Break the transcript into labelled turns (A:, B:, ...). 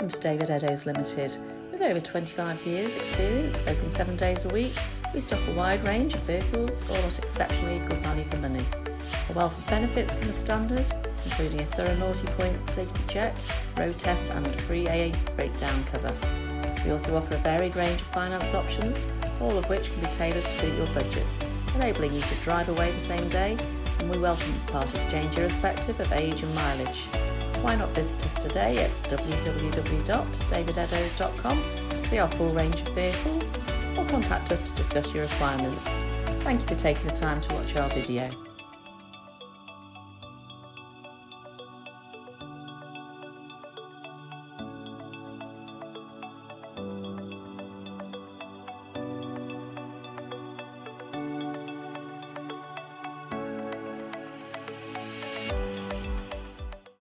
A: Welcome to David Eddowes Limited. With over 25 years experience, open 7 days a week, we stock a wide range of vehicles, all at exceptionally good value for money. A wealth of benefits come as standard, including a thorough multi-point safety check, road test and free AA breakdown cover. We also offer a varied range of finance options, all of which can be tailored to suit your budget, enabling you to drive away the same day, and we welcome part exchange irrespective of age and mileage. Why not visit us today at www.davideddowes.com to see our full range of vehicles, or contact us to discuss your requirements. Thank you for taking the time to watch our video.